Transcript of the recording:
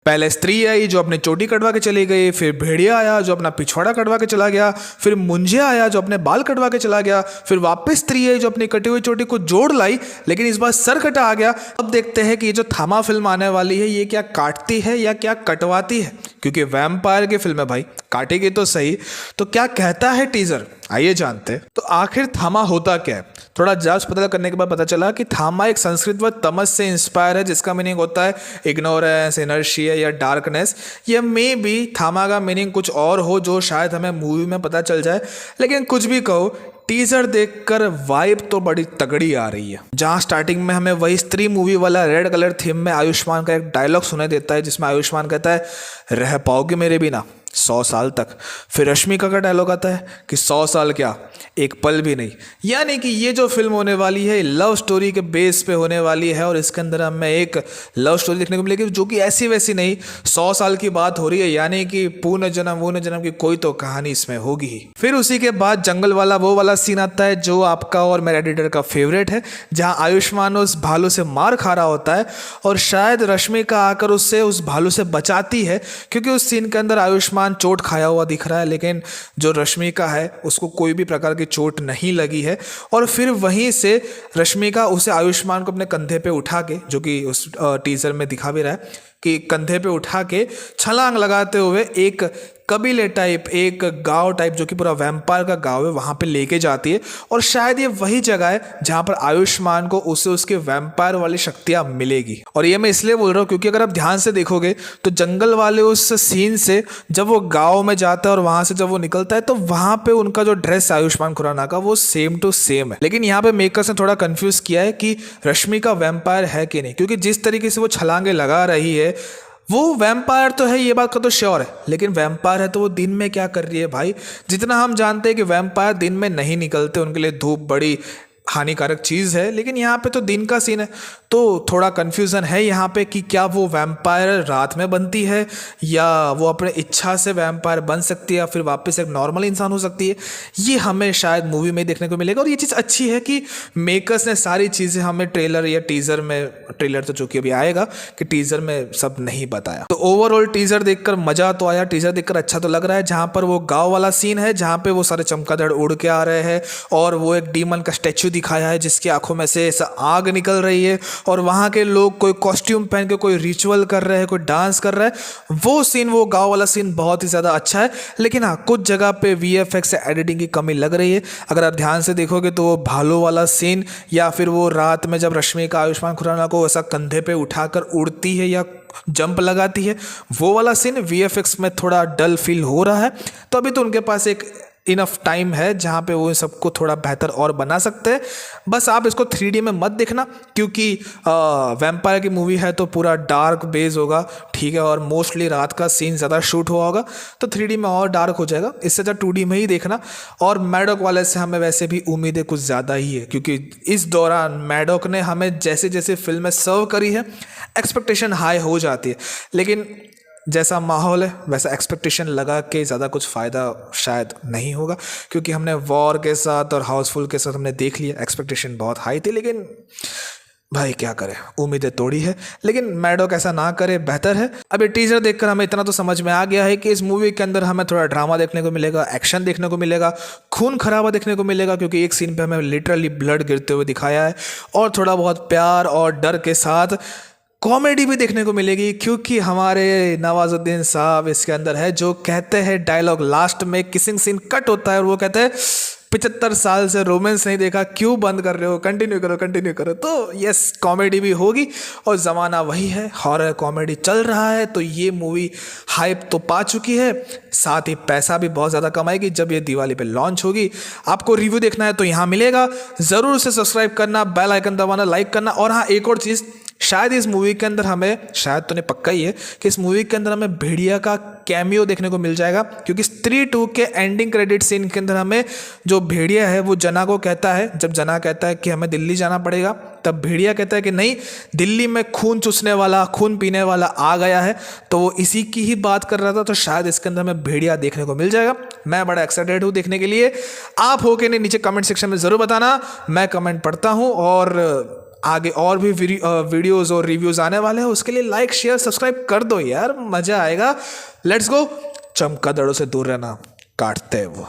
पहले स्त्री आई जो अपनी चोटी कटवा के चली गई, फिर भेड़िया आया जो अपना पिछवाड़ा कटवा के चला गया, फिर मुंजिया आया जो अपने बाल कटवा के चला गया, फिर वापस स्त्री आई जो अपनी कटी हुई चोटी को जोड़ लाई, लेकिन इस बार सर कटा आ गया। अब देखते हैं कि ये जो थामा फिल्म आने वाली है ये क्या काटती है या क्या कटवाती है, क्योंकि वैम्पायर की फिल्म है भाई, काटेगी तो सही। तो क्या कहता है टीजर, आइए जानते हैं। तो आखिर थामा होता क्या है? थोड़ा जांच पता करने के बाद पता चला कि थामा एक संस्कृत वर्ड तमस से इंस्पायर है, जिसका मीनिंग होता है इग्नोरेंस, इनर्शिया या डार्कनेस। ये मे बी थामा का मीनिंग कुछ और हो जो शायद हमें मूवी में पता चल जाए, लेकिन कुछ भी कहो टीजर देखकर वाइब तो बड़ी तगड़ी आ रही है। जहां स्टार्टिंग में हमें वही स्त्री मूवी वाला रेड कलर थीम में आयुष्मान का एक डायलॉग सुनाई देता है, जिसमें आयुष्मान कहता है रह पाओगे मेरे बिना 100 साल तक। फिर रश्मिका का डायलॉग आता है कि 100 साल क्या, एक पल भी नहीं। यानी कि ये जो फिल्म होने वाली है लव स्टोरी के बेस पे होने वाली है, और इसके अंदर हमें एक लव स्टोरी देखने को मिलेगी जो कि ऐसी वैसी नहीं, 100 साल की बात हो रही है, यानी कि पुनर्जन्म की कोई तो कहानी इसमें होगी ही। फिर उसी के बाद जंगल वाला वो वाला सीन आता है जो आपका और मेरे एडिटर का फेवरेट है, जहाँ आयुष्मान उस भालू से मार खा रहा होता है और शायद रश्मिका आकर उससे उस भालू से बचाती है, क्योंकि उस सीन के अंदर आयुष्मान चोट खाया हुआ दिख रहा है, लेकिन जो रश्मिका है उसको कोई भी प्रकार की चोट नहीं लगी है। और फिर वहीं से रश्मिका उसे आयुष्मान को अपने कंधे पे उठा के, जो कि उस टीजर में दिखा भी रहा है कि कंधे पे उठा के छलांग लगाते हुए एक कबीले टाइप, एक गांव टाइप जो कि पूरा वैम्पायर का गांव है, वहां पे लेके जाती है। और शायद ये वही जगह है जहां पर आयुष्मान को उसे उसके वैम्पायर वाली शक्तियां मिलेगी। और ये मैं इसलिए बोल रहा हूँ क्योंकि अगर आप ध्यान से देखोगे तो जंगल वाले उस सीन से जब वो गाँव में जाता है और वहां से जब वो निकलता है तो वहां पे उनका जो ड्रेस आयुष्मान खुराना का वो सेम टू सेम है। लेकिन यहाँ पे मेकर्स ने थोड़ा कंफ्यूज किया है कि रश्मिका वैम्पायर है कि नहीं, क्योंकि जिस तरीके से वो छलांगे लगा रही है वो वैम्पायर तो है, ये बात का तो श्योर है, लेकिन वैम्पायर है तो वो दिन में क्या कर रही है भाई? जितना हम जानते हैं कि वैम्पायर दिन में नहीं निकलते, उनके लिए धूप बड़ी हानिकारक चीज़ है, लेकिन यहाँ पे तो दिन का सीन है, तो थोड़ा कन्फ्यूज़न है यहाँ पे कि क्या वो वैम्पायर रात में बनती है या वो अपने इच्छा से वैम्पायर बन सकती है या फिर वापस एक नॉर्मल इंसान हो सकती है। ये हमें शायद मूवी में देखने को मिलेगा। और ये चीज़ अच्छी है कि मेकर्स ने सारी चीज़ें हमें ट्रेलर या टीज़र में, ट्रेलर तो जो कि अभी आएगा, कि टीज़र में सब नहीं बताया। तो ओवरऑल टीज़र देखकर मज़ा तो आया, टीज़र देखकर अच्छा तो लग रहा है। जहाँ पर वो गाँव वाला सीन है जहाँ पे वो सारे चमगादड़ उड़ के आ रहे हैं और वो एक डीमन का स्टैचू दिखाया है जिसकी आंखों में से ऐसा आग निकल रही है और वहां के लोग कोई कॉस्ट्यूम पहन के कोई रिचुअल कर रहे हैं, कोई डांस कर रहा है। वो सीन, वो गांव वाला सीन बहुत ही ज़्यादा अच्छा है। लेकिन हाँ, कुछ जगह पे वीएफएक्स से एडिटिंग की कमी लग रही है। अगर आप ध्यान से देखोगे तो वो भालू वाला सीन या फिर वो रात में जब रश्मिका आयुष्मान खुराना को ऐसा कंधे पे उठाकर उड़ती है या जंप लगाती है, वो वाला सीन वीएफएक्स में थोड़ा डल फील हो रहा है। तो अभी तो उनके पास एक इनफ टाइम है जहाँ पे वो सबको थोड़ा बेहतर और बना सकते हैं। बस आप इसको 3D में मत देखना, क्योंकि वैम्पायर की मूवी है तो पूरा डार्क बेस होगा, ठीक है, और मोस्टली रात का सीन ज़्यादा शूट हुआ होगा, तो 3D में और डार्क हो जाएगा। इससे ज़्यादा 2D में ही देखना। और मैडॉक वाले से हमें वैसे भी उम्मीदें कुछ ज़्यादा ही है, क्योंकि इस दौरान मैडॉक ने हमें जैसे जैसे फिल्में सर्व करी है एक्सपेक्टेशन हाई हो जाती है, लेकिन जैसा माहौल है वैसा एक्सपेक्टेशन लगा के ज़्यादा कुछ फ़ायदा शायद नहीं होगा, क्योंकि हमने वॉर के साथ और हाउसफुल के साथ हमने देख लिया, एक्सपेक्टेशन बहुत हाई थी, लेकिन भाई क्या करें, उम्मीदें तोड़ी है। लेकिन मैडॉक ऐसा ना करे, बेहतर है। अब ये टीजर देखकर हमें इतना तो समझ में आ गया है कि इस मूवी के अंदर हमें थोड़ा ड्रामा देखने को मिलेगा, एक्शन देखने को मिलेगा, खून खराबा देखने को मिलेगा, क्योंकि एक सीन पे हमें लिटरली ब्लड गिरते हुए दिखाया है, और थोड़ा बहुत प्यार और डर के साथ कॉमेडी भी देखने को मिलेगी, क्योंकि हमारे नवाजुद्दीन साहब इसके अंदर है जो कहते हैं डायलॉग, लास्ट में किसिंग सीन कट होता है और वो कहते हैं 75 साल से रोमांस नहीं देखा, क्यों बंद कर रहे हो, कंटिन्यू करो कंटिन्यू करो। तो यस, कॉमेडी भी होगी और ज़माना वही है, हॉरर कॉमेडी चल रहा है, तो ये मूवी हाइप तो पा चुकी है, साथ ही पैसा भी बहुत ज़्यादा कमाएगी जब ये दिवाली पे लॉन्च होगी। आपको रिव्यू देखना है तो यहाँ मिलेगा, ज़रूर से सब्सक्राइब करना, बेल आइकन दबाना, लाइक करना। और हाँ, एक और चीज़, शायद इस मूवी के अंदर हमें, शायद तो नहीं पक्का ही है कि इस मूवी के अंदर हमें भेड़िया का कैमियो देखने को मिल जाएगा, क्योंकि स्त्री 2 के एंडिंग क्रेडिट सीन के अंदर हमें जो भेड़िया है वो जना को कहता है, जब जना कहता है कि हमें दिल्ली जाना पड़ेगा, तब भेड़िया कहता है कि नहीं, दिल्ली में खून चूसने वाला, खून पीने वाला आ गया है। तो वो इसी की ही बात कर रहा था, तो शायद इसके अंदर हमें भेड़िया देखने को मिल जाएगा। मैं बड़ा एक्साइटेड हूँ देखने के लिए। आप हो के नहीं, नीचे कमेंट सेक्शन में ज़रूर बताना, मैं कमेंट पढ़ता हूँ और आगे और भी वीडियोस और रिव्यूज आने वाले हैं, उसके लिए लाइक शेयर सब्सक्राइब कर दो यार, मजा आएगा। Let's go. चमगादड़ों से दूर रहना, काटते हैं वो।